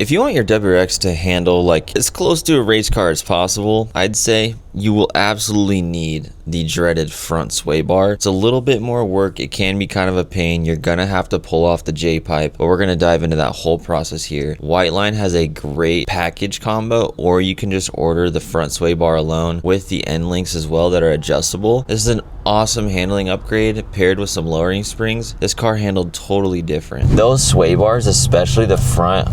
If you want your WRX to handle like as close to a race car as possible, I'd say you will absolutely need the dreaded front sway bar. It's a little bit more work. It can be kind of a pain. You're gonna have to pull off the J-pipe, but we're gonna dive into that whole process here. Whiteline has a great package combo, or you can just order the front sway bar alone with the end links as well that are adjustable. This is an awesome handling upgrade paired with some lowering springs. This car handled totally different. Those sway bars, especially the front,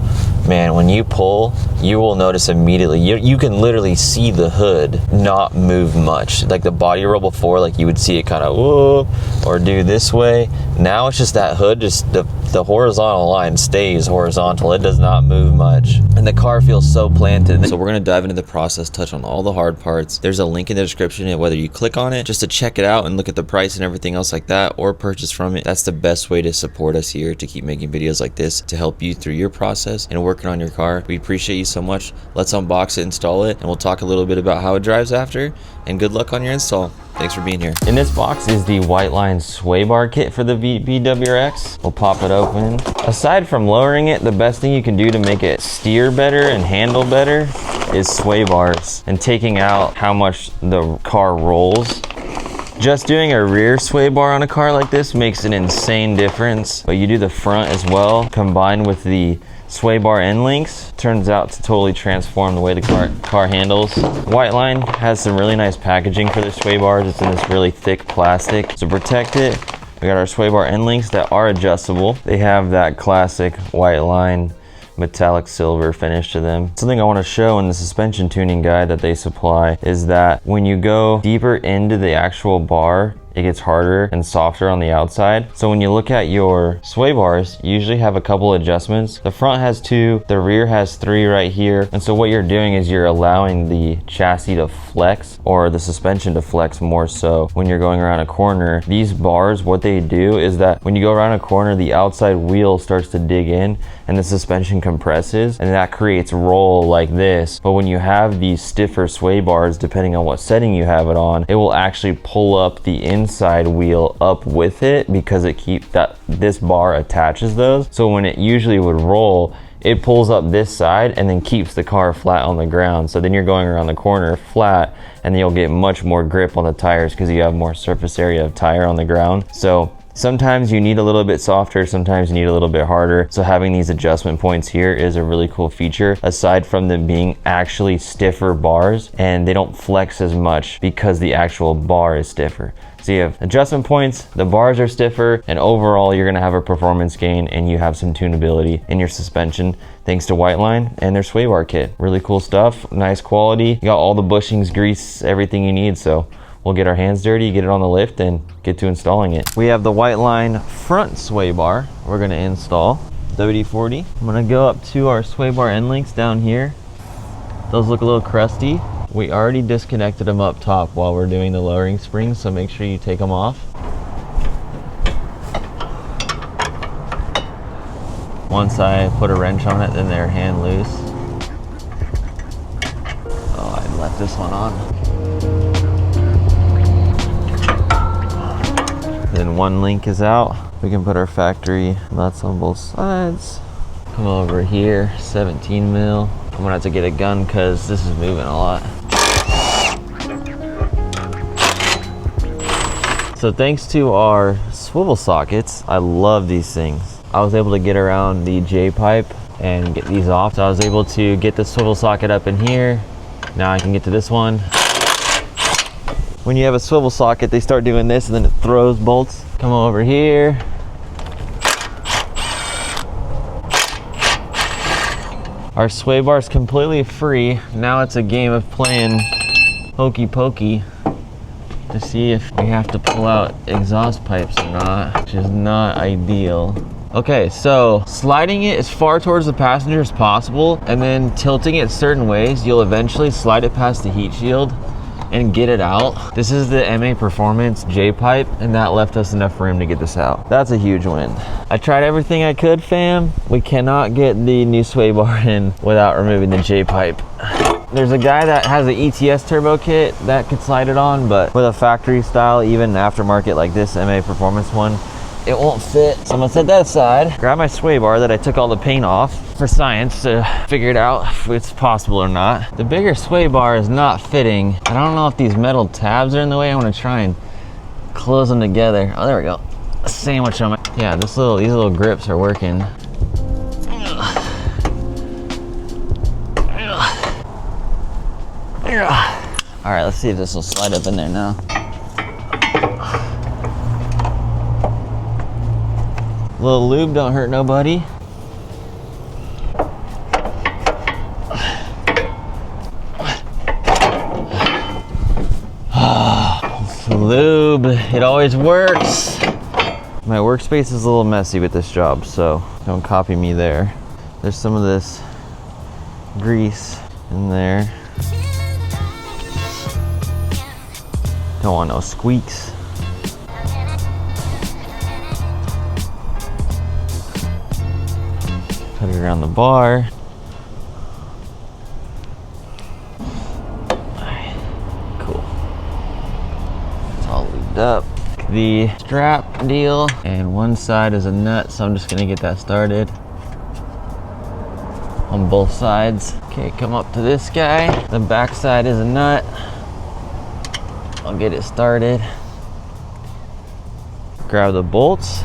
man, when you pull, you will notice immediately. You can literally see the hood not move much. Like the body roll before, like you would see it kind of whoop or do this way. Now it's just that hood, just the horizontal line stays horizontal. It does not move much. And the car feels so planted. So we're gonna dive into the process, touch on all the hard parts. There's a link in the description, and whether you click on it just to check it out and look at the price and everything else like that, or purchase from it, that's the best way to support us here to keep making videos like this to help you through your process and working on your car. We appreciate you so much. Let's unbox it, install it, and we'll talk a little bit about how it drives after, and good luck on your install. Thanks for being here. In this box is the Whiteline sway bar kit for the VP WRX. We'll pop it open. Aside from lowering it, the best thing you can do to make it steer better and handle better is sway bars and taking out how much the car rolls. Just doing a rear sway bar on a car like this makes an insane difference, but you do the front as well, combined with the sway bar end links, turns out to totally transform the way the car handles. Whiteline has some really nice packaging for the sway bars. It's in this really thick plastic to protect it. We got our sway bar end links that are adjustable. They have that classic Whiteline metallic silver finish to them. Something I want to show in the suspension tuning guide that they supply is that when you go deeper into the actual bar, it gets harder and softer on the outside. So when you look at your sway bars, you usually have a couple adjustments. The front has 2, the rear has 3 right here. And so what you're doing is you're allowing the chassis to flex, or the suspension to flex more so when you're going around a corner. These bars, what they do is that when you go around a corner, the outside wheel starts to dig in and the suspension compresses, and that creates roll like this. But when you have these stiffer sway bars, depending on what setting you have it on, it will actually pull up the inside wheel up with it, because this bar attaches those. So when it usually would roll, it pulls up this side and then keeps the car flat on the ground. So then you're going around the corner flat, and then you'll get much more grip on the tires because you have more surface area of tire on the ground. So sometimes you need a little bit softer, sometimes you need a little bit harder. So having these adjustment points here is a really cool feature, aside from them being actually stiffer bars, and they don't flex as much because the actual bar is stiffer. So you have adjustment points, the bars are stiffer, and overall you're gonna have a performance gain, and you have some tunability in your suspension thanks to Whiteline and their sway bar kit. Really cool stuff, nice quality. You got all the bushings, grease, everything you need. So we'll get our hands dirty, get it on the lift, and get to installing it. We have the Whiteline front sway bar we're gonna install. WD-40. I'm gonna go up to our sway bar end links down here. Those look a little crusty. We already disconnected them up top while we're doing the lowering springs, so make sure you take them off. Once I put a wrench on it, then they're hand loose. Oh, I left this one on. Then one link is out. We can put our factory nuts on both sides. Come over here, 17 mil. I'm gonna have to get a gun because this is moving a lot. So thanks to our swivel sockets, I love these things. I was able to get around the J-pipe and get these off. So I was able to get the swivel socket up in here. Now I can get to this one. When you have a swivel socket, they start doing this and then it throws bolts. Come over here. Our sway bar is completely free. Now it's a game of playing hokey pokey to see if we have to pull out exhaust pipes or not, which is not ideal. Okay, so sliding it as far towards the passenger as possible, and then tilting it certain ways, you'll eventually slide it past the heat shield and get it out. This is the MA Performance J-pipe, and that left us enough room to get this out. That's a huge win. I tried everything I could, fam. We cannot get the new sway bar in without removing the J-pipe. There's a guy that has an ETS turbo kit that could slide it on, but with a factory style, even aftermarket like this MA Performance one, it won't fit. So I'm gonna set that aside, grab my sway bar that I took all the paint off for science to figure it out if it's possible or not. The bigger sway bar is not fitting. I don't know if these metal tabs are in the way. I'm gonna try and close them together. Oh, there we go. A sandwich on my, yeah, these little grips are working. All right, let's see if this will slide up in there now. A little lube don't hurt nobody. Lube, it always works. My workspace is a little messy with this job, so don't copy me there. There's some of this grease in there. Don't want no squeaks. Put it around the bar. Cool. It's all lubed up. The strap deal, and one side is a nut, so I'm just gonna get that started on both sides. Okay, come up to this guy. The back side is a nut. I'll get it started. Grab the bolts.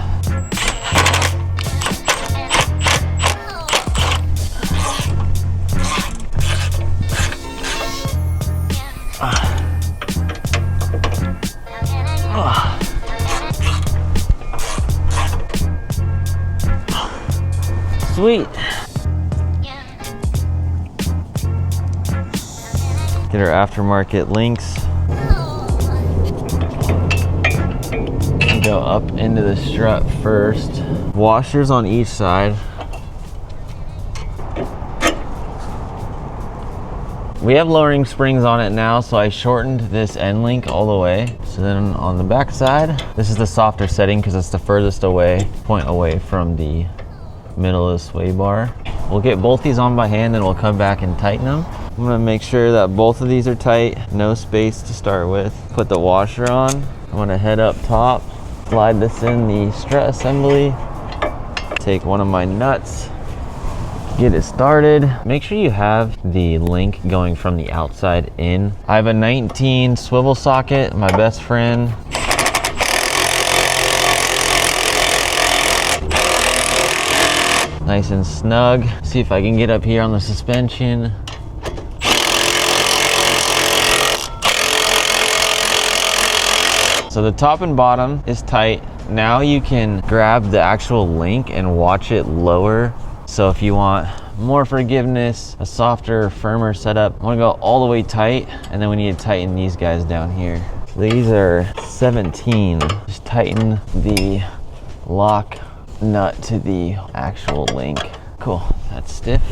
Sweet. Get our aftermarket links. Go up into the strut first. Washers on each side. We have lowering springs on it now, so I shortened this end link all the way. So then on the back side, this is the softer setting because it's the furthest point away from the middle of the sway bar. We'll get both these on by hand and we'll come back and tighten them. I'm gonna make sure that both of these are tight, no space to start with. Put the washer on. I'm gonna head up top, slide this in the strut assembly, take one of my nuts, get it started. Make sure you have the link going from the outside in. I have a 19 swivel socket, my best friend. Nice and snug. See if I can get up here on the suspension. So the top and bottom is tight. Now you can grab the actual link and watch it lower. So if you want more forgiveness, a softer, firmer setup, I wanna go all the way tight, and then we need to tighten these guys down here. These are 17. Just tighten the lock nut to the actual link. Cool, that's stiff.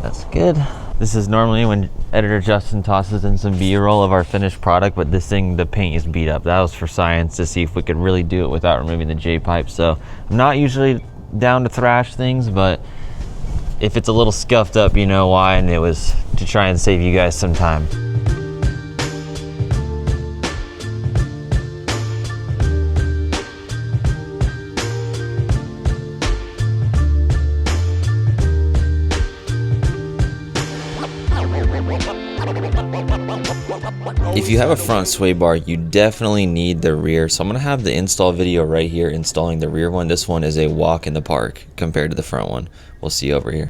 That's good. This is normally when editor Justin tosses in some B-roll of our finished product, but this thing, the paint is beat up. That was for science to see if we could really do it without removing the J-pipe. So I'm not usually down to thrash things, but if it's a little scuffed up, you know why, and it was to try and save you guys some time. If you have a front sway bar, you definitely need the rear. So I'm gonna have the install video right here installing the rear one. This one is a walk in the park compared to the front one. We'll see you over here.